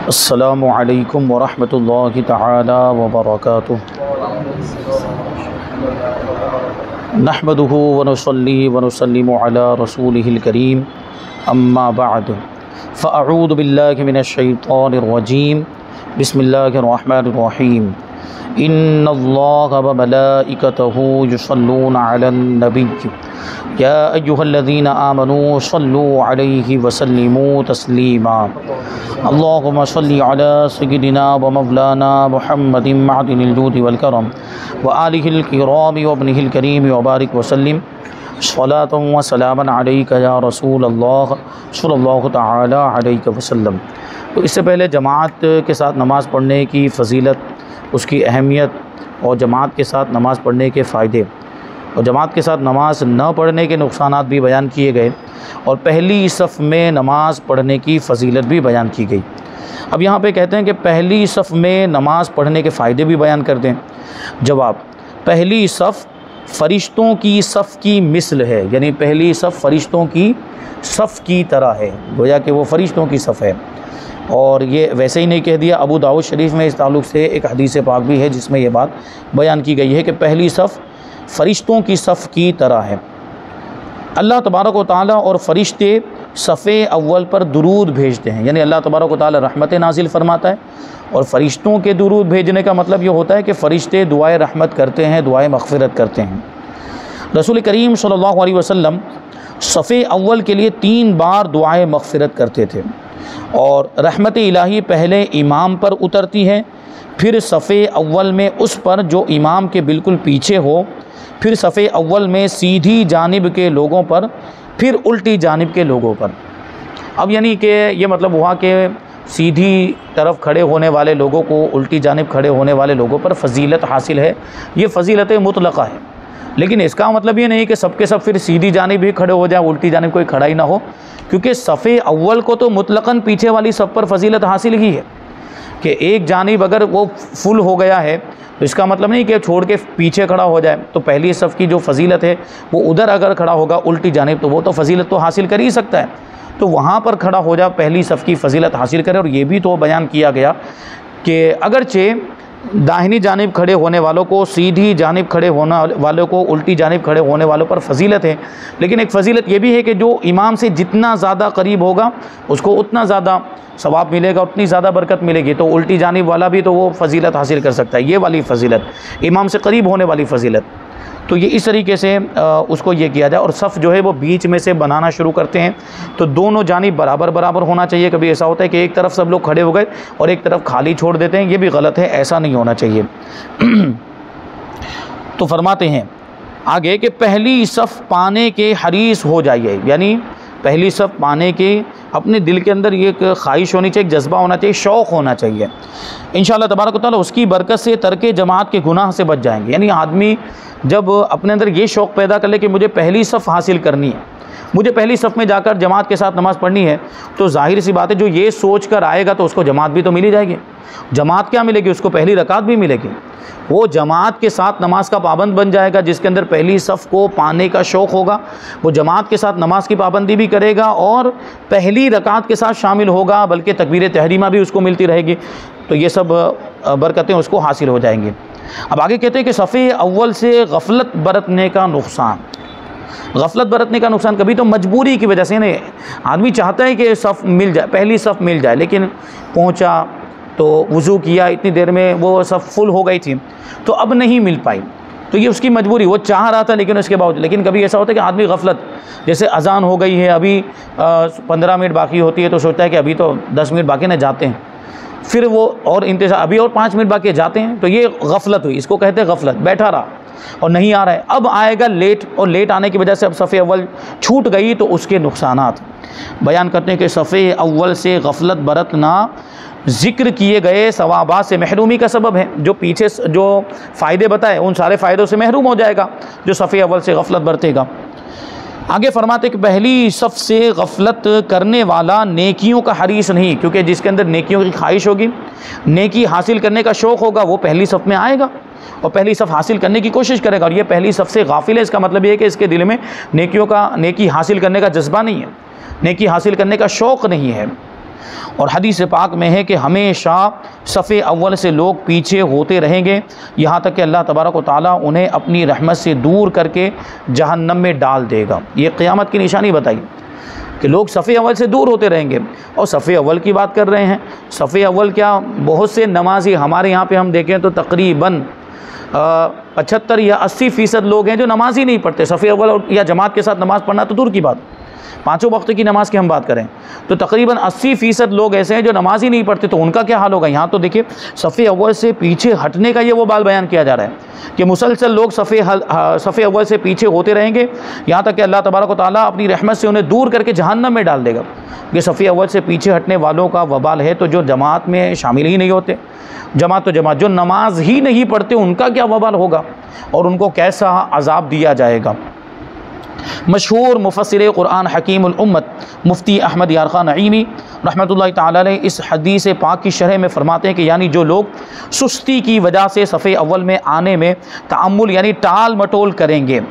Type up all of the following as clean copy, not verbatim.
अस्सलामु अलैकुम वरहमतुल्लाहि तआला वबरकातुहू। नहमदुहु व नुसल्ली व नुसल्लिमु अला रसूलिहिल करीम, अम्मा बअद, फ़अऊज़ु बिल्लाहि मिनश शैतानिर रजीम, बिस्मिल्लाहिर रहमानिर रहीम। इन्नल्लाहा व मलाइकतहु युसल्लूना अलन नबिय्य या अय्युहल्लज़ीना आमनू सल्लू अलैहि व सल्लिमू तस्लीमा। अल्लाहुम्मा सल्लि अला सय्यिदिना व मौलाना मुहम्मदिन मअदिनिल जूदि वल करम व आलिहिल किराम व इब्निहिल करीम व बारिक व सल्लिम सलातन व सलामन अलैका या रसूल अल्लाह सल्लल्लाहु तआला अलैहि वसल्लम। तो इससे पहले जमात के साथ नमाज़ पढ़ने की फ़जीलत, उसकी अहमियत और जमात के साथ नमाज़ पढ़ने के फ़ायदे और जमात के साथ नमाज़ न पढ़ने के नुकसानात भी बयान किए गए और पहली सफ़ में नमाज़ पढ़ने की फ़जीलत भी बयान की गई। अब यहाँ पे कहते हैं कि पहली सफ़ में नमाज़ पढ़ने के फ़ायदे भी बयान कर दें। जवाब, पहली सफ़ फ़रिश्तों की सफ़ की मिसल है, यानी पहली सफ़ फ़रिश्तों की सफ़ की तरह है, गोया कि वो फ़रिश्तों की सफ़ है। और ये वैसे ही नहीं कह दिया, अबू दाऊद शरीफ में इस ताल्लुक़ से एक हदीस पाक भी है जिसमें ये बात बयान की गई है कि पहली सफ़ फ़रिश्तों की सफ़ की तरह है। अल्लाह तबारक व तआला और फ़रिश्ते सफ़े अव्वल पर दुरूद भेजते हैं, यानी अल्लाह तबारक व तआला रहमत नाजिल फरमाता है और फ़रिश्तों के दुरूद भेजने का मतलब ये होता है कि फ़रिश्ते दुआए रहमत करते हैं, दुआए मग़फ़िरत करते हैं। रसूल करीम सल्लल्लाहु अलैहि वसल्लम सफ़े अव्वल के लिए 3 बार दुआए मग़फ़िरत करते थे और रहमत इलाही पहले इमाम पर उतरती है, फिर सफ़े अव्वल में उस पर जो इमाम के बिल्कुल पीछे हो, फिर सफ़े अव्वल में सीधी जानिब के लोगों पर, फिर उल्टी जानिब के लोगों पर। अब यानी कि ये मतलब हुआ कि सीधी तरफ खड़े होने वाले लोगों को, उल्टी जानिब खड़े होने वाले लोगों पर फ़जीलत हासिल है। ये फ़जीलत मुतलक़ा है, लेकिन इसका मतलब ये नहीं कि सबके सब फिर सीधी जानिब ही खड़े हो जाए, उल्टी जानिब कोई खड़ा ही ना हो, क्योंकि सफ़े अव्वल को तो मुतलक़न पीछे वाली सब पर फ़जीलत हासिल ही है कि एक जानिब अगर वो फुल हो गया है तो इसका मतलब नहीं कि छोड़ के पीछे खड़ा हो जाए। तो पहली सफ़ की जो फ़जीलत है वो उधर अगर खड़ा होगा उल्टी जानिब, तो वो तो फ़जीलत तो हासिल कर ही सकता है, तो वहाँ पर खड़ा हो जा, पहली सफ़ की फ़जीलत हासिल करे। और ये भी तो बयान किया गया कि अगरचे दाहिनी जानिब खड़े होने वालों को, सीधी जानिब खड़े होने वालों को, उल्टी जानिब खड़े होने वालों पर फ़जीलत है, लेकिन एक फ़जीलत ये भी है कि जो इमाम से जितना ज़्यादा करीब होगा उसको उतना ज़्यादा सवाब मिलेगा, उतनी ज़्यादा बरकत मिलेगी। तो उल्टी जानिब वाला भी तो वो फ़जीलत हासिल कर सकता है, ये वाली फ़जीलत, इमाम से करीब होने वाली फ़जीलत। तो ये इस तरीके से उसको ये किया जाए। और सफ़ जो है वो बीच में से बनाना शुरू करते हैं, तो दोनों जानिब बराबर बराबर होना चाहिए। कभी ऐसा होता है कि एक तरफ सब लोग खड़े हो गए और एक तरफ खाली छोड़ देते हैं, ये भी गलत है, ऐसा नहीं होना चाहिए। तो फरमाते हैं आगे कि पहली सफ़ पाने के हरीस हो जाइए, यानी पहली सफ़ पाने के अपने दिल के अंदर ये एक ख्वाहिश होनी चाहिए, एक जज्बा होना चाहिए, शौक़ होना चाहिए। इंशाअल्लाह तबारक व तआला उसकी बरकत से तर्के जमात के गुनाह से बच जाएंगे। यानी आदमी जब अपने अंदर ये शौक़ पैदा कर ले कि मुझे पहली सफ़ हासिल करनी है, मुझे पहली सफ़ में जाकर जमात के साथ नमाज़ पढ़नी है, तो जाहिर सी बात है जो ये सोच कर आएगा तो उसको जमात भी तो मिल ही जाएगी। जमात क्या मिलेगी? उसको पहली रकात भी मिलेगी। वो जमात के साथ नमाज का पाबंद बन जाएगा। जिसके अंदर पहली सफ़ को पाने का शौक़ होगा वो जमात के साथ नमाज की पाबंदी भी करेगा और पहली रकात के साथ शामिल होगा, बल्कि तकबीर तहरीमा भी उसको मिलती रहेगी। तो ये सब बरकतें उसको हासिल हो जाएंगी। अब आगे कहते हैं कि सफ़े अव्वल से गफलत बरतने का नुकसान। गफलत बरतने का नुकसान कभी तो मजबूरी की वजह से नहीं, आदमी चाहता है कि सफ़ मिल जाए, पहली सफ़ मिल जाए, लेकिन पहुंचा तो वज़ू किया, इतनी देर में वो सफ़ फुल हो गई थी तो अब नहीं मिल पाई, तो ये उसकी मजबूरी, वो चाह रहा था लेकिन उसके बावजूद। लेकिन कभी ऐसा होता है कि आदमी गफलत, जैसे अजान हो गई है, अभी 15 मिनट बाकी होती है तो सोचता है कि अभी तो 10 मिनट बाकी ना, जाते हैं, फिर वो और इंतज़ार, अभी और 5 मिनट बाकी जाते हैं, तो ये गफलत हुई, इसको कहते हैं गफलत। बैठा रहा और नहीं आ रहा है, अब आएगा लेट, और लेट आने की वजह से अब सफ़े अव्वल छूट गई, तो उसके नुकसानात बयान करते हैं कि सफ़े अव्वल से गफलत बरतना ज़िक्र किए गए सवाबात से महरूमी का सबब है। जो पीछे जो फ़ायदे बताए उन सारे फ़ायदों से महरूम हो जाएगा जो सफ़े अव्वल से गफलत बरतेगा। आगे फरमाते कि पहली सफ़ से गफलत करने वाला नेकियों का हरीस नहीं, क्योंकि जिसके अंदर नेकियों की ख्वाहिश होगी, नेकी हासिल करने का शौक़ होगा, वो पहली सफ़ में आएगा और पहली सफ़ हासिल करने की कोशिश करेगा। और ये पहली सफ़ से गाफिल है, इसका मतलब ये है कि इसके दिल में नेकी हासिल करने का जज्बा नहीं है, नेकी हासिल करने का शौक़ नहीं है। और हदीस पाक में है कि हमेशा सफ़े अव्वल से लोग पीछे होते रहेंगे, यहाँ तक कि अल्लाह तबारक व तआला उन्हें अपनी रहमत से दूर करके जहन्नम में डाल देगा। ये क़यामत की निशानी बताई कि लोग सफ़े अव्वल से दूर होते रहेंगे। और सफ़े अव्वल की बात कर रहे हैं, सफ़े अव्वल क्या, बहुत से नमाजी हमारे यहाँ पे हम देखें तो तकरीबन 75 या 80% लोग हैं जो नमाज ही नहीं पढ़ते। सफ़े अव्वल या जमात के साथ नमाज़ पढ़ना तो दूर की बात, 5 वक्त की नमाज़ की हम बात करें तो तकरीबन 80% लोग ऐसे हैं जो नमाज ही नहीं पढ़ते। तो उनका क्या हाल होगा। यहाँ तो देखिए सफ़े अव्वल से पीछे हटने का ये वो बाल बयान किया जा रहा है कि मुसलसल लोग सफ़े अव्वल से पीछे होते रहेंगे, यहाँ तक कि अल्लाह तबारक व तआला अपनी रहमत से उन्हें दूर करके जहन्नम में डाल देगा। ये सफ़े अव्वल से पीछे हटने वालों का वबाल है। तो जो जमात में शामिल ही नहीं होते, जमात तो जमात, जो नमाज ही नहीं पढ़ते उनका क्या वबाल होगा और उनको कैसा अजाब दिया जाएगा। मशहूर मुफस्सिर कुरान हकीमुल उम्मत मुफ्ती अहमद यार खान नईमी रहमतुल्लाहि ताला अलैह इस हदीस पाक की शरह में फरमाते हैं कि यानी जो लोग सुस्ती की वजह से सफ़े अव्वल में आने में तअम्मुल यानी टाल मटोल करेंगे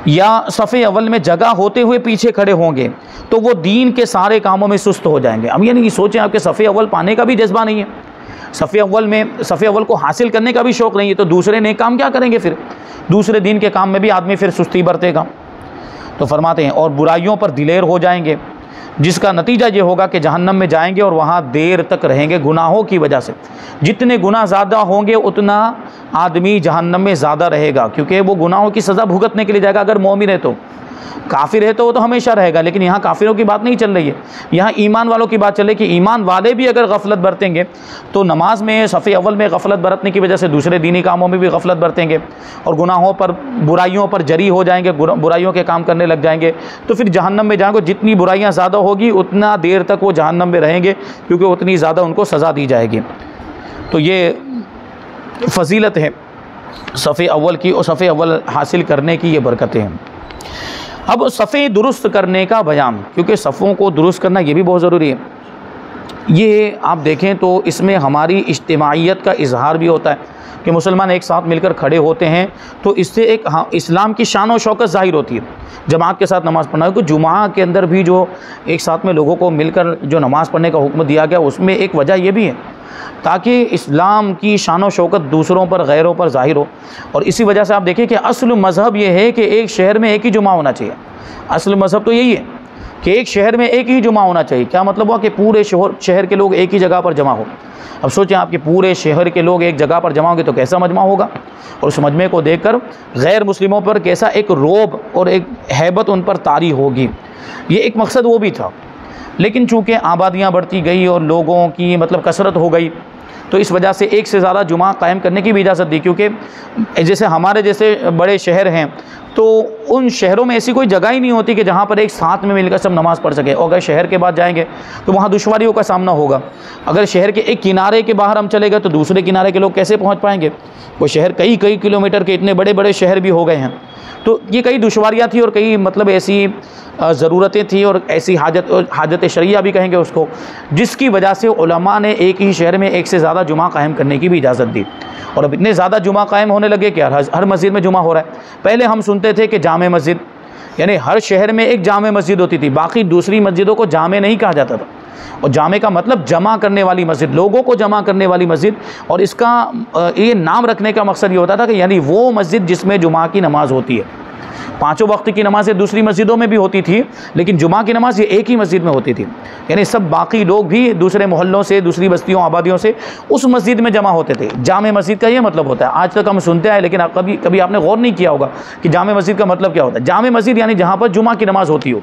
या सफ़े अव्वल में जगह होते हुए पीछे खड़े होंगे तो वो दीन के सारे कामों में सुस्त हो जाएंगे। अब यानी कि सोचें आपके सफ़े अव्वल पाने का भी जज्बा नहीं है, सफ़े अव्वल को हासिल करने का भी शौक़ नहीं है, तो दूसरे नेक काम क्या करेंगे फिर, दूसरे दीन के काम में भी आदमी फिर सुस्ती बरतेगा। तो फरमाते हैं और बुराइयों पर दिलेर हो जाएंगे, जिसका नतीजा ये होगा कि जहन्नम में जाएंगे और वहाँ देर तक रहेंगे गुनाहों की वजह से। जितने गुनाह ज़्यादा होंगे उतना आदमी जहन्नम में ज़्यादा रहेगा, क्योंकि वो गुनाहों की सज़ा भुगतने के लिए जाएगा। अगर मोमिन है तो, काफिर है तो वो तो हमेशा रहेगा। लेकिन यहाँ काफिरों की बात नहीं चल रही है, यहाँ ईमान वालों की बात चल रही है कि ईमान वाले भी अगर गफलत बरतेंगे तो नमाज में सफ़े अव्वल में गफलत बरतने की वजह से दूसरे दीनी कामों में भी गफलत बरतेंगे और गुनाहों पर बुराइयों पर जरी हो जाएंगे, बुराइयों के काम करने लग जाएंगे, तो फिर जहन्नम में जाएंगे। जितनी बुराइयाँ ज़्यादा होगी उतना देर तक वो जहन्नम में रहेंगे, क्योंकि उतनी ज़्यादा उनको सज़ा दी जाएगी। तो ये फजीलत है सफ़े अव्वल की और सफ़े अव्वल हासिल करने की ये बरकतें हैं। अब सफ़े दुरुस्त करने का बयान, क्योंकि सफ़ों को दुरुस्त करना ये भी बहुत ज़रूरी है। ये आप देखें तो इसमें हमारी इज्तिमाइयत का इजहार भी होता है कि मुसलमान एक साथ मिलकर खड़े होते हैं, तो इससे एक इस्लाम की शान और शौकत ज़ाहिर होती है। जमात के साथ नमाज़ पढ़ना, क्योंकि जुमा के अंदर भी जो एक साथ में लोगों को मिलकर जो नमाज़ पढ़ने का हुक्म दिया गया उसमें एक वजह यह भी है ताकि इस्लाम की शान और शौकत दूसरों पर गैरों पर ज़ाहिर हो। और इसी वजह से आप देखिए कि असल मज़हब ये है कि एक शहर में एक ही जुमा होना चाहिए। असल मज़हब तो यही है कि एक शहर में एक ही जुमा होना चाहिए। क्या मतलब हुआ कि पूरे शहर के लोग एक ही जगह पर जमा हो। अब सोचें आपके पूरे शहर के लोग एक जगह पर जमा होंगे तो कैसा मजमा होगा, और उस मजमे को देखकर गैर मुस्लिमों पर कैसा एक रोब और एक हैबत उन पर तारी होगी। ये एक मकसद वो भी था, लेकिन चूँकि आबादियाँ बढ़ती गई और लोगों की मतलब कसरत हो गई तो इस वजह से एक से ज़्यादा जुमा कायम करने की भी इजाज़त दी। क्योंकि जैसे हमारे जैसे बड़े शहर हैं तो उन शहरों में ऐसी कोई जगह ही नहीं होती कि जहाँ पर एक साथ में मिलकर सब नमाज़ पढ़ सके। और अगर शहर के बाद जाएंगे तो वहाँ दुश्वारियों का सामना होगा। अगर शहर के एक किनारे के बाहर हम चले गए तो दूसरे किनारे के लोग कैसे पहुँच पाएंगे। वो शहर कई किलोमीटर के, इतने बड़े बड़े शहर भी हो गए हैं। तो ये कई दुश्वारियाँ थी और कई मतलब ऐसी ज़रूरतें थी और ऐसी हाजत शरिया भी कहेंगे उसको, जिसकी वजह से उलमा ने एक ही शहर में एक से ज़्यादा जुमा कायम करने की भी इजाज़त दी। और अब इतने ज़्यादा जुमा कायम होने लगे कि हर मस्जिद में जुमा हो रहा है। पहले हम सुनते थे कि जामे मस्जिद, यानी हर शहर में एक जामे मस्जिद होती थी, बाकी दूसरी मस्जिदों को जामे नहीं कहा जाता था। और जामे का मतलब जमा करने वाली मस्जिद, लोगों को जमा करने वाली मस्जिद। और इसका ये नाम रखने का मकसद ये होता था कि यानी वो मस्जिद जिसमें जुमा की नमाज़ होती है। 5 वक्त की नमाज़ें दूसरी मस्जिदों में भी होती थी, लेकिन जुमा की नमाज़ ये एक ही मस्जिद में होती थी। यानी सब बाकी लोग भी दूसरे मोहल्लों से, दूसरी बस्तियों आबादियों से उस मस्जिद में जमा होते थे। जामे मस्जिद का ये मतलब होता है। आज तक हम सुनते आए, लेकिन कभी आपने गौर नहीं किया होगा कि जामे मस्जिद का मतलब क्या होता है। जामे मस्जिद यानी जहाँ पर जुमा की नमाज़ होती हो।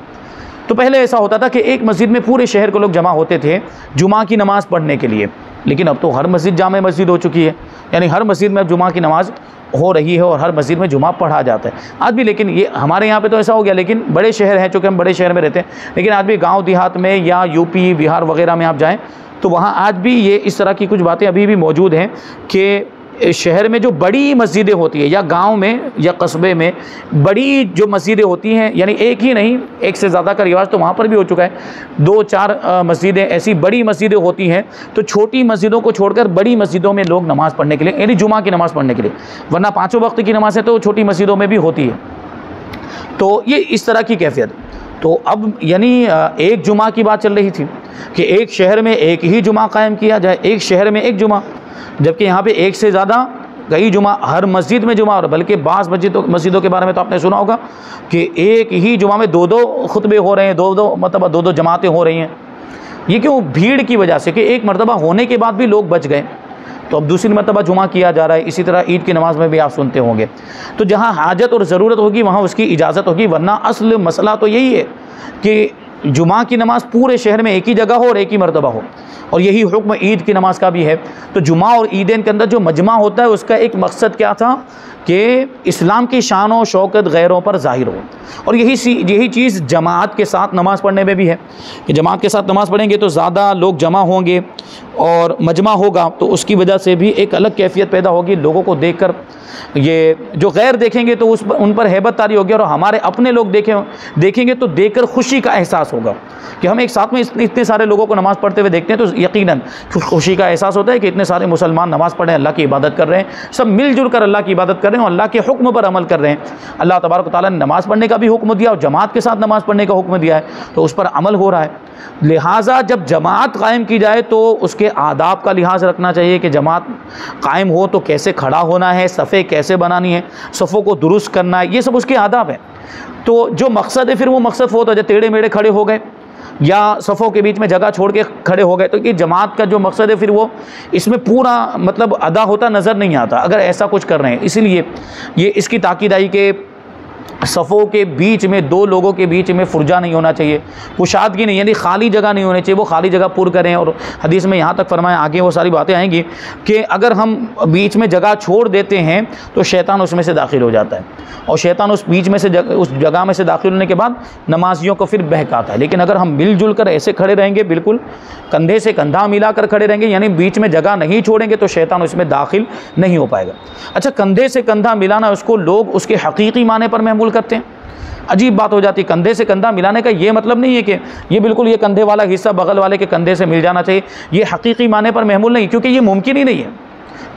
तो पहले ऐसा होता था कि एक मस्जिद में पूरे शहर के लोग जमा होते थे जुमा की नमाज़ पढ़ने के लिए, लेकिन अब तो हर मस्जिद जामे मस्जिद हो चुकी है। यानी हर मस्जिद में अब जुमा की नमाज़ हो रही है और हर मस्जिद में जुमा पढ़ा जाता है आज भी। लेकिन ये हमारे यहाँ पे तो ऐसा हो गया, लेकिन बड़े शहर हैं, चूँकि हम बड़े शहर में रहते हैं, लेकिन आज भी गांव देहात में या यूपी बिहार वगैरह में आप जाएं तो वहाँ आज भी ये इस तरह की कुछ बातें अभी भी मौजूद हैं कि शहर में जो बड़ी मस्जिदें होती है या गांव में या कस्बे में बड़ी जो मस्जिदें होती हैं, यानी एक ही नहीं एक से ज़्यादा का रिवाज तो वहाँ पर भी हो चुका है। 2-4 मस्जिदें ऐसी बड़ी मस्जिदें होती हैं, तो छोटी मस्जिदों को छोड़कर बड़ी मस्जिदों में लोग नमाज़ पढ़ने के लिए, यानी जुमा की नमाज़ पढ़ने के लिए, वरना 5 वक्त की नमाज़ें तो छोटी मस्जिदों में भी होती है। तो ये इस तरह की कैफियत। तो अब यानी एक जुमा की बात चल रही थी कि एक शहर में एक ही जुमा कायम किया जाए, एक शहर में एक जुमा, जबकि यहाँ पे एक से ज़्यादा कई जुमा, हर मस्जिद में जुमा, और बल्कि बाज़ मस्जिदों के बारे में तो आपने सुना होगा कि एक ही जुमा में दो खुतबे हो रहे हैं, दो दो जमातें हो रही हैं। ये क्यों? भीड़ की वजह से, कि एक मरतबा होने के बाद भी लोग बच गए, तो अब दूसरी मरतबा जुमा किया जा रहा है। इसी तरह ईद की नमाज़ में भी आप सुनते होंगे। तो जहाँ हाजत और ज़रूरत होगी वहाँ उसकी इजाज़त होगी, वरना असल मसला तो यही है कि जुमा की नमाज़ पूरे शहर में एक ही जगह हो और एक ही मरतबा हो, और यही हुक्म ईद की नमाज़ का भी है। तो जुमा और ईदैन के अंदर जो मजमा होता है उसका एक मकसद क्या था कि इस्लाम की शान और शौकत गैरों पर ज़ाहिर हो, और यही चीज़ जमात के साथ नमाज़ पढ़ने में भी है कि जमात के साथ नमाज़ पढ़ेंगे तो ज़्यादा लोग जमा होंगे और मजमा होगा, तो उसकी वजह से भी एक अलग कैफियत पैदा होगी। लोगों को देखकर ये जो गैर देखेंगे तो उन पर हैबत तारी होगी, और हमारे अपने लोग देखेंगे तो देखकर खुशी का एहसास होगा कि हम एक साथ में इतने सारे लोगों को नमाज़ पढ़ते हुए देखते हैं, तो यकीनन खुशी का एहसास होता है कि इतने सारे मुसलमान नमाज़ पढ़ रहे हैं, अल्लाह की इबादत कर रहे हैं, सब मिलजुल कर अल्लाह की इबादत कर रहे हैं और अल्लाह के हुक्म पर अमल कर रहे हैं। अल्लाह तबारक व तआला ने नमाज़ पढ़ने का भी हुक्म दिया और जमात के साथ नमाज़ पढ़ने का हुक्म दिया है, तो उस पर अमल हो रहा है। लिहाजा जब जमात कायम की जाए तो उसके आदाब का लिहाज रखना चाहिए कि जमात कायम हो तो कैसे खड़ा होना है, सफ़े कैसे बनानी है, सफ़ों को दुरुस्त करना है, ये सब उसके आदाब हैं। तो जो मकसद है फिर वो मकसद होता है, टेढ़े मेढ़े खड़े हो गए या सफ़ों के बीच में जगह छोड़ के खड़े हो गए, तो ये जमात का जो मकसद है फिर वो इसमें पूरा मतलब अदा होता नज़र नहीं आता अगर ऐसा कुछ कर रहे हैं। इसीलिए ये इसकी ताकीद आई कि सफ़ों के बीच में दो लोगों के बीच में फुरजा नहीं होना चाहिए, कुशादगी नहीं, यानी खाली जगह नहीं होनी चाहिए, वो खाली जगह पुर करें। और हदीस में यहाँ तक फरमाया, आगे वो सारी बातें आएंगी कि अगर हम बीच में जगह छोड़ देते हैं तो शैतान उसमें से दाखिल हो जाता है, और शैतान उस बीच में से उस जगह में से दाखिल होने के बाद नमाजियों को फिर बहकाता है। लेकिन अगर हम मिलजुल कर ऐसे खड़े रहेंगे, बिल्कुल कंधे से कंधा मिलाकर खड़े रहेंगे, यानी बीच में जगह नहीं छोड़ेंगे, तो शैतान उसमें दाखिल नहीं हो पाएगा। अच्छा, कंधे से कंधा मिलाना, उसको लोग उसके हकीकी माने पर महमूल करते हैं। अजीब बात हो जाती है। कंधे से कंधा मिलाने का ये मतलब नहीं है कि ये बिल्कुल ये कंधे वाला हिस्सा बगल वाले के कंधे से मिल जाना चाहिए, ये हकीकी माने पर महमूल नहीं, क्योंकि ये मुमकिन ही नहीं है।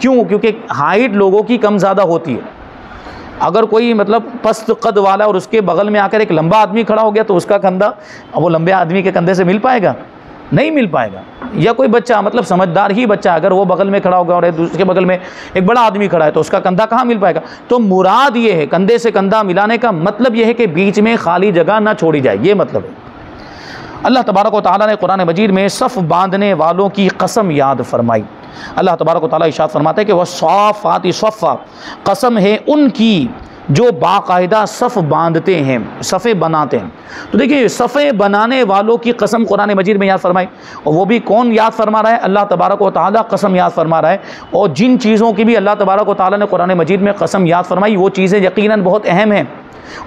क्यों? क्योंकि हाइट लोगों की कम ज़्यादा होती है। अगर कोई मतलब पस्त कद वाला और उसके बगल में आकर एक लंबा आदमी खड़ा हो गया तो उसका कंधा वो लंबे आदमी के कंधे से मिल पाएगा? नहीं मिल पाएगा। या कोई बच्चा मतलब समझदार ही बच्चा अगर वो बगल में खड़ा होगा और दूसरे बगल में एक बड़ा आदमी खड़ा है तो उसका कंधा कहाँ मिल पाएगा? तो मुराद ये है, कंधे से कंधा मिलाने का मतलब ये है कि बीच में खाली जगह ना छोड़ी जाए, ये मतलब है। अल्लाह तबारक व तआला ने कुरान मजीद में सफ़ बांधने वालों की कसम याद फरमाई। अल्लाह तबारक व तआला इरशाद फरमाता है कि वह सफ़ाती सफ़ा, कसम है उनकी जो बाकायदा सफ़ बांधते हैं, सफ़े बनाते हैं। तो देखिए, सफ़े बनाने वालों की कसम कुरान मजीद में याद फरमाई, और वो भी कौन याद फरमा रहा है? अल्लाह तबारक व तआला कसम याद फरमा रहा है। और जिन चीज़ों की भी अल्लाह तबारक व तआला ने कुरान मजीद में कसम याद फरमाई, वो चीज़ें यकीनन बहुत अहम हैं,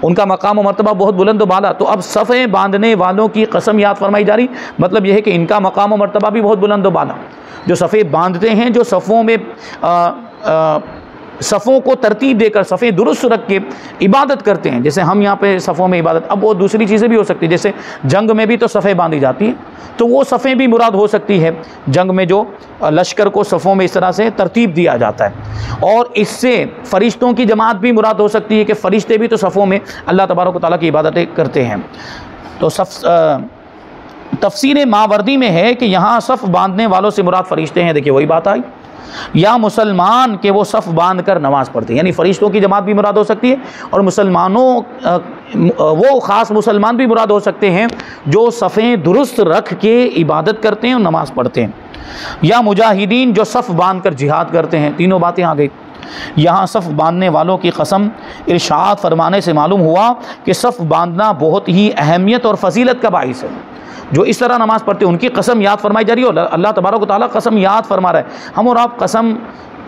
उनका मकाम और मर्तबा बहुत बुलंद व बाला। तो अब सफ़े बांधने वालों की कसम याद फरमाई जा रही, मतलब यह है कि इनका मकाम और मर्तबा भी बहुत बुलंद व बाला। जो सफ़े बांधते हैं, जो सफ़ों में सफ़ों को तरतीब देकर सफ़े दुरुस्त रख के इबादत करते हैं, जैसे हम यहाँ पे सफ़ों में इबादत, अब वो दूसरी चीज़ें भी हो सकती है, जैसे जंग में भी तो सफ़े बांधी जाती हैं, तो वो सफ़े भी मुराद हो सकती है। जंग में जो लश्कर को सफ़ों में इस तरह से तरतीब दिया जाता है, और इससे फ़रिश्तों की जमात भी मुराद हो सकती है कि फ़रिश्ते भी तो सफ़ों में अल्लाह तबारक व तआला की इबादतें करते हैं। तो तफसीर मावर्दी में है कि यहाँ सफ़ बांधने वालों से मुराद फ़रिश्ते हैं। देखिए वही बात आई, या मुसलमान के वो सफ़ बांध कर नमाज़ पढ़ते हैं, यानी फ़रिश्तों की जमात भी मुराद हो सकती है, और मुसलमानों वो ख़ास मुसलमान भी मुराद हो सकते हैं जो सफ़ें दुरुस्त रख के इबादत करते हैं और नमाज़ पढ़ते हैं, या मुजाहिदीन जो सफ़ बांध कर जिहाद करते हैं। तीनों बातें आ गई। यहाँ सफ़ बांधने वालों की कसम इरशाद फरमाने से मालूम हुआ कि सफ़ बांधना बहुत ही अहमियत और फजीलत का बाइस है। जो इस तरह नमाज़ पढ़ते हैं उनकी कसम याद फरमाई जा रही है, अल्लाह तबारक व तआला कसम याद फरमा रहा है। हम और आप कसम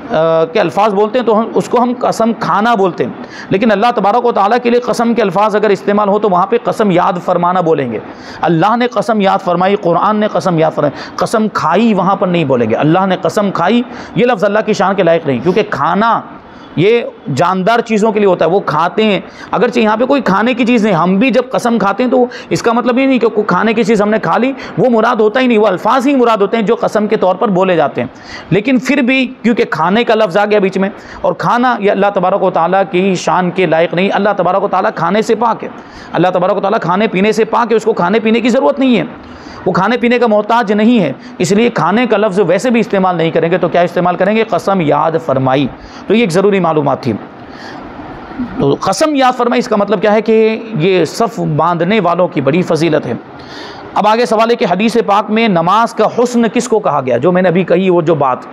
के अल्फाज बोलते हैं तो उसको हम कसम खाना बोलते हैं, लेकिन अल्लाह तबारक व तआला के लिए कसम के अल्फाज अगर इस्तेमाल हो तो वहाँ पे कसम याद फरमाना बोलेंगे। अल्लाह ने कसम याद फरमाई, कुरान ने कसम याद फरमाई, कसम खाई वहाँ पर नहीं बोलेंगे। अल्लाह ने कसम खाई, ये लफ्ज़ अल्लाह की शान के लायक नहीं, क्योंकि खाना ये जानदार चीज़ों के लिए होता है, वो खाते हैं। अगरचे यहाँ पे कोई खाने की चीज़ नहीं, हम भी जब कसम खाते हैं तो इसका मतलब ये नहीं कि खाने की चीज़ हमने खा ली, वो मुराद होता ही नहीं, वो अल्फाज ही मुराद होते हैं जो कसम के तौर पर बोले जाते हैं। लेकिन फिर भी क्योंकि खाने का लफ्ज़ आ गया बीच में, और खाना ये अल्लाह तबारक व तआला की शान के लायक नहीं, अल्लाह तबारक व तआला खाने से पाक है, अल्लाह तबारक व तआला खाने पीने से पाक है, उसको खाने पीने की ज़रूरत नहीं है, वो खाने पीने का मोहताज नहीं है। इसलिए खाने का लफ्ज़ वैसे भी इस्तेमाल नहीं करेंगे, तो क्या इस्तेमाल करेंगे? कसम याद फरमाई। तो ये एक ज़रूरी मालूमात थी। तो कसम याद फरमाई इसका मतलब क्या है कि ये सफ़ बांधने वालों की बड़ी फजीलत है। अब आगे सवाल है कि हदीस पाक में नमाज का हुस्न किसको कहा गया? जो मैंने अभी कही वो जो बात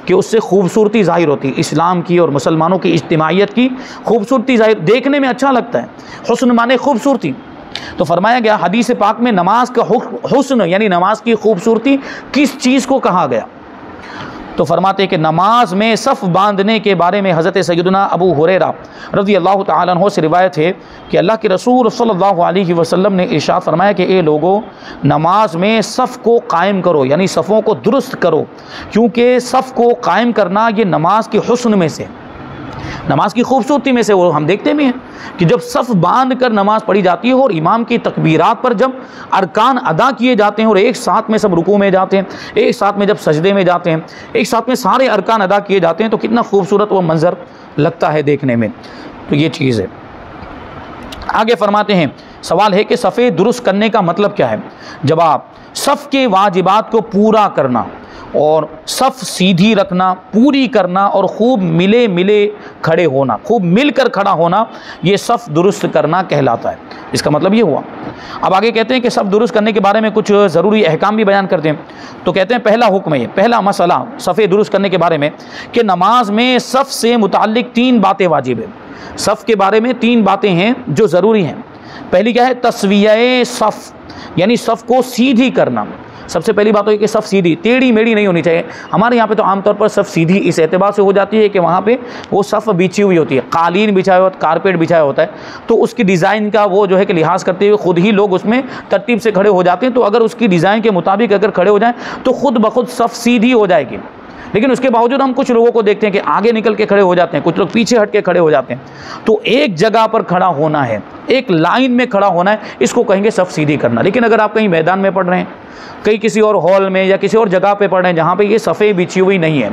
कि उससे खूबसूरती ज़ाहिर होती है, इस्लाम की और मुसलमानों की इज्तिमाइयत की खूबसूरती ज़ाहिर, देखने में अच्छा लगता है। हुस्न माने खूबसूरती। तो फरमाया गया हदीस पाक में नमाज का हुस्न यानी नमाज की खूबसूरती किस चीज़ को कहा गया? तो फरमाते हैं कि नमाज में सफ़ बांधने के बारे में हज़रत सैयदना अबू हुरैरा रज़ी अल्लाह तआला अन्हु से रिवायत है कि अल्लाह के रसूल सल्लल्लाहु अलैहि वसल्लम ने इरशाद फरमाया कि ए लोगों, नमाज में सफ़ को कायम करो, यानी सफ़ों को दुरुस्त करो, क्योंकि सफ़ को कायम करना ये नमाज के हुस्न में से, नमाज की खूबसूरती में से। वो हम देखते भी हैं कि जब सफ़ बांध कर नमाज पढ़ी जाती है और इमाम की तकबीरात पर जब अरकान अदा किए जाते हैं और एक साथ में सब रुकू में जाते हैं, एक साथ में जब सजदे में जाते हैं, एक साथ में सारे अरकान अदा किए जाते हैं, तो कितना खूबसूरत वो मंज़र लगता है देखने में। तो ये चीज़ है। आगे फरमाते हैं, सवाल है कि सफ़े दुरुस्त करने का मतलब क्या है? जवाब, सफ़ के वाजिबात को पूरा करना और सफ़ सीधी रखना, पूरी करना और खूब मिले मिले खड़े होना, खूब मिलकर खड़ा होना, ये सफ़ दुरुस्त करना कहलाता है। इसका मतलब ये हुआ। अब आगे कहते हैं कि सफ़ दुरुस्त करने के बारे में कुछ ज़रूरी अहकाम भी बयान करते हैं। तो कहते हैं पहला हुक्म है, पहला मसला सफ़े दुरुस्त करने के बारे में कि नमाज में सफ़ से मुताल्लिक़ 3 बातें वाजिब है। सफ़ के बारे में 3 बातें हैं जो ज़रूरी हैं। पहली क्या है? तस्विया सफ़, यानी सफ़ को सीधी करना। सबसे पहली बात है कि सफ़ सीधी, टेढ़ी मेढ़ी नहीं होनी चाहिए। हमारे यहाँ पे तो आमतौर पर सफ़ सीधी इस एतबार से हो जाती है कि वहाँ पे वो सफ़ बिछी हुई होती है, कालीन बिछाया हुआ, कारपेट बिछाया होता है, तो उसकी डिज़ाइन का वो जो है कि लिहाज करते हुए ख़ुद ही लोग उसमें तरतीब से खड़े हो जाते हैं। तो अगर उसकी डिज़ाइन के मुताबिक अगर खड़े हो जाएँ तो ख़ुद ब खुद सफ़ सीधी हो जाएगी। लेकिन उसके बावजूद हम कुछ लोगों को देखते हैं कि आगे निकल के खड़े हो जाते हैं, कुछ लोग पीछे हट के खड़े हो जाते हैं। तो एक जगह पर खड़ा होना है, एक लाइन में खड़ा होना है, इसको कहेंगे सफ़ सीधी करना। लेकिन अगर आप कहीं मैदान में पढ़ रहे हैं, कहीं किसी और हॉल में या किसी और जगह पे पढ़ रहे हैं जहाँ पे ये सफ़े बिछी हुई नहीं है,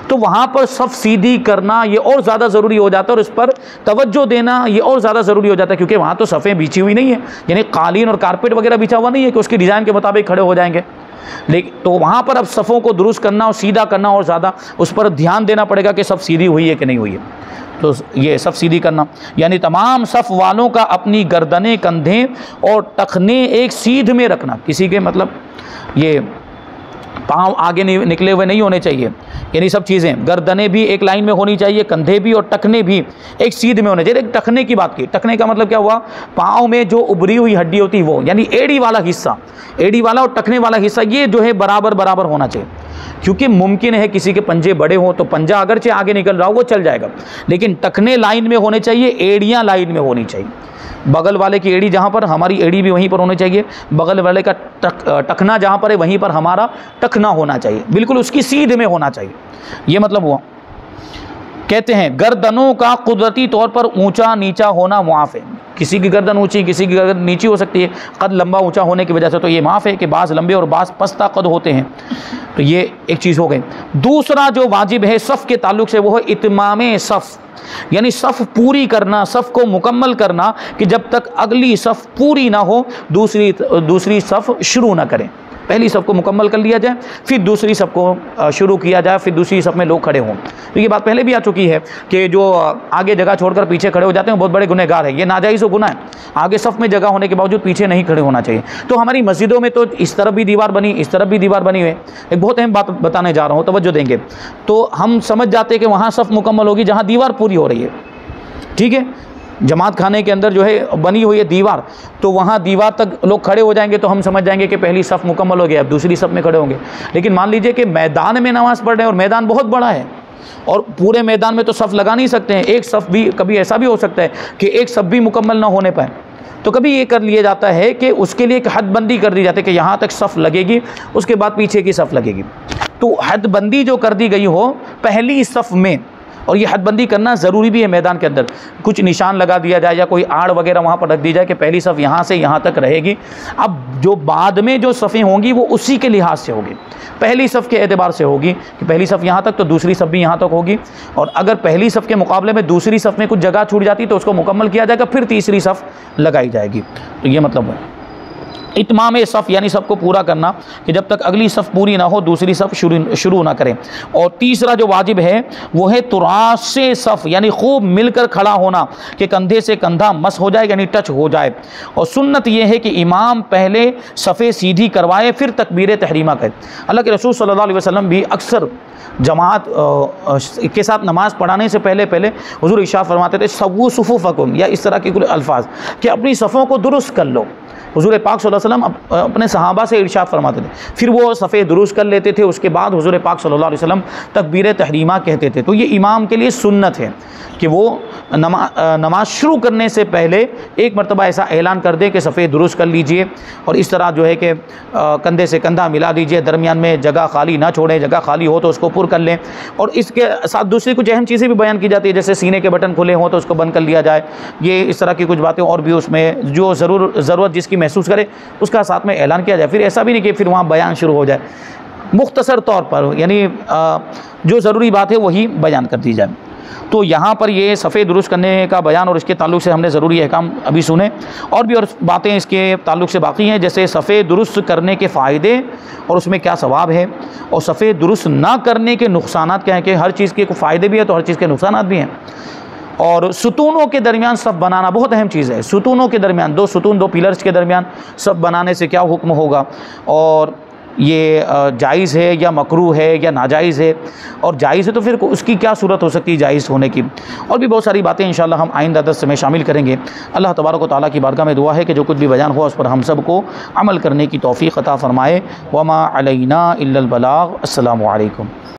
तो वहाँ पर सफ़ सीधी करना ये और ज़्यादा ज़रूरी हो जाता है और इस पर तवज्जो देना ये और ज़्यादा ज़रूरी हो जाता है, क्योंकि वहाँ तो सफ़े बिछी हुई नहीं है, यानी कालीन और कारपेट वगैरह बिछा हुआ नहीं है कि उसकी डिज़ाइन के मुताबिक खड़े हो जाएंगे। लेकिन तो वहाँ पर अब सफ़ों को दुरुस्त करना और सीधा करना और ज़्यादा उस पर ध्यान देना पड़ेगा कि सफ़ सीधी हुई है कि नहीं हुई है। तो ये सफ़ सीधी करना यानी तमाम सफ़ वालों का अपनी गर्दनें, कंधे और टखने एक सीध में रखना। किसी के मतलब ये पाँव आगे निकले हुए नहीं होने चाहिए, यानी सब चीज़ें, गर्दनें भी एक लाइन में होनी चाहिए, कंधे भी और टखने भी एक सीध में होने चाहिए। एक टखने की बात की, टखने का मतलब क्या हुआ? पाँव में जो उभरी हुई हड्डी होती है वो, यानी एड़ी वाला हिस्सा, एड़ी वाला और टखने वाला हिस्सा ये जो है बराबर बराबर होना चाहिए। क्योंकि मुमकिन है किसी के पंजे बड़े हों तो पंजा अगरचे आगे निकल रहा हो वो चल जाएगा, लेकिन टखने लाइन में होने चाहिए, एड़ियाँ लाइन में होनी चाहिए। बगल वाले की एड़ी जहाँ पर, हमारी एड़ी भी वहीं पर होनी चाहिए, बगल वाले का टखना जहाँ पर है वहीं पर हमारा टखना होना चाहिए, बिल्कुल उसकी सीध में होना चाहिए। ये मतलब हुआ। कहते हैं गर्दनों का कुदरती तौर पर ऊंचा नीचा होना मुआफ है। किसी की गर्दन ऊंची, किसी की गर्दन नीची हो सकती है, कद लंबा ऊंचा होने की वजह से, तो ये माफ़ है कि बाज़ लंबे और बाज़ पस्ता कद होते हैं। तो ये एक चीज़ हो गई। दूसरा जो वाजिब है सफ़ के ताल्लुक से वो है इत्मामे सफ़, यानी सफ़ पूरी करना, सफ़ को मुकम्मल करना कि जब तक अगली सफ़ पूरी ना हो दूसरी सफ़ शुरू ना करें। पहली सफ़ को मुकम्मल कर लिया जाए, फिर दूसरी सफ़ को शुरू किया जाए, फिर दूसरी सफ़ में लोग खड़े हों। तो ये बात पहले भी आ चुकी है कि जो आगे जगह छोड़कर पीछे खड़े हो जाते हैं बहुत बड़े गुनहगार हैं, ये नाजायज़ व गुनाह है। आगे सफ़ में जगह होने के बावजूद पीछे नहीं खड़े होना चाहिए। तो हमारी मस्जिदों में तो इस तरफ भी दीवार बनी, इस तरफ भी दीवार बनी हुई है। एक बहुत अहम बात बताने जा रहा हूँ, तवज्जो देंगे तो हम समझ जाते हैं कि वहाँ सफ़ मुकम्मल होगी जहाँ दीवार पूरी हो रही है। ठीक है, जमात खाने के अंदर जो है बनी हुई है दीवार, तो वहाँ दीवार तक लोग खड़े हो जाएंगे तो हम समझ जाएंगे कि पहली सफ़ मुकम्मल हो गई, अब दूसरी सफ़ में खड़े होंगे। लेकिन मान लीजिए कि मैदान में नमाज़ पढ़ रहे हैं और मैदान बहुत बड़ा है और पूरे मैदान में तो सफ़ लगा नहीं सकते हैं, एक सफ़ भी, कभी ऐसा भी हो सकता है कि एक सफ़ भी मुकम्मल ना होने पाए, तो कभी ये कर लिया जाता है कि उसके लिए एक हदबंदी कर दी जाती है कि यहाँ तक सफ़ लगेगी, उसके बाद पीछे की सफ़ लगेगी। तो हदबंदी जो कर दी गई हो पहली सफ़ में और ये हदबंदी करना ज़रूरी भी है। मैदान के अंदर कुछ निशान लगा दिया जाए या कोई आड़ वगैरह वहाँ पर रख दी जाए कि पहली सफ़ यहाँ से यहाँ तक रहेगी। अब जो बाद में जो सफ़ें होंगी वो उसी के लिहाज से होगी, पहली सफ़ के एतबार से होगी कि पहली सफ़ यहाँ तक तो दूसरी सफ़ भी यहाँ तक होगी। और अगर पहली सफ़ के मुकाबले में दूसरी सफ़ में कुछ जगह छूट जाती तो उसको मुकम्मल किया जाएगा, फिर तीसरी सफ़ लगाई जाएगी। तो ये मतलब है इत्माम सफ़ यानी सबको पूरा करना कि जब तक अगली सफ़ पूरी ना हो दूसरी सफ़ शुरू ना करें। और तीसरा जो वाजिब है वो है तुराशे सफ़ यानी खूब मिलकर खड़ा होना कि कंधे से कंधा मस हो जाए यानी टच हो जाए। और सुन्नत ये है कि इमाम पहले सफ़े सीधी करवाए फिर तकबीर तहरीमा करे। अल्लाह के रसूल सल्लल्लाहु अलैहि वसल्लम भी अक्सर जमात के साथ नमाज़ पढ़ाने से पहले हुज़ूर इरशाद फरमाते थे सव्वू सुफ़ूफ़कुम, या इस तरह के कुछ अल्फाज कि अपनी सफ़ों को दुरुस्त कर लो। हुज़ूर पाक सल्लल्लाहु अलैहि वसल्लम अपने सहाबा से इरशाद फरमाते थे, फिर वो सफ़े दुरुस्त कर लेते थे, उसके बाद हुज़ूर पाक सल्लल्लाहु अलैहि वसल्लम तकबीर तहरीमा कहते थे। तो ये इमाम के लिए सुन्नत है कि वो नमाज शुरू करने से पहले एक मरतबा ऐसा ऐलान कर दे कि सफ़े दुरुस्त कर लीजिए, और इस तरह जो है कि कंधे से कंधा मिला दीजिए, दरमियान में जगह खाली ना छोड़ें, जगह खाली हो तो उसको पुर कर लें। और इसके साथ दूसरी कुछ अहम चीज़ें भी बयान की जाती है, जैसे सीने के बटन खुले हों तो उसको बंद कर लिया जाए। ये इस तरह की कुछ बातें और भी उसमें जो ज़रूरत जिसकी महसूस करे उसका साथ में ऐलान किया जाए। फिर ऐसा भी नहीं कि फिर वहाँ बयान शुरू हो जाए, मुख्तसर तौर पर यानी जो ज़रूरी बात है वही बयान कर दी जाए। तो यहाँ पर ये सफ़े दुरुस्त करने का बयान और इसके ताल्लुक़ से हमने ज़रूरी अहकाम अभी सुने, और भी और बातें इसके ताल्लुक़ से बाकी हैं, जैसे सफ़े दुरुस्त करने के फ़ायदे और उसमें क्या सवाब है, और सफ़े दुरुस्त ना करने के नुकसानात क्या हैं कि हर चीज़ के फ़ायदे भी हैं तो हर चीज़ के नुकसानात भी हैं। और सुतूनों के दरमियान सफ़ बनाना बहुत अहम चीज़ है। सुतूनों के दरमियान दो सुतून, दो पिलर्स के दरमियान सफ़ बनाने से क्या हुक्म होगा, और ये जायज़ है या मकरूह है या नाजायज़ है, और जायज़ है तो फिर उसकी क्या सूरत हो सकती है जायज़ होने की। और भी बहुत सारी बातें इंशाअल्लाह हम आइंदा दर्स में शामिल करेंगे। अल्लाह तबारक व तआला की बारगाह में दुआ है कि जो कुछ भी बयान हुआ उस पर हम सब को अमल करने की तौफ़ीक़ अता फ़रमाए। वमा अलैना इल्लल बलाग। अस्सलामु अलैकुम।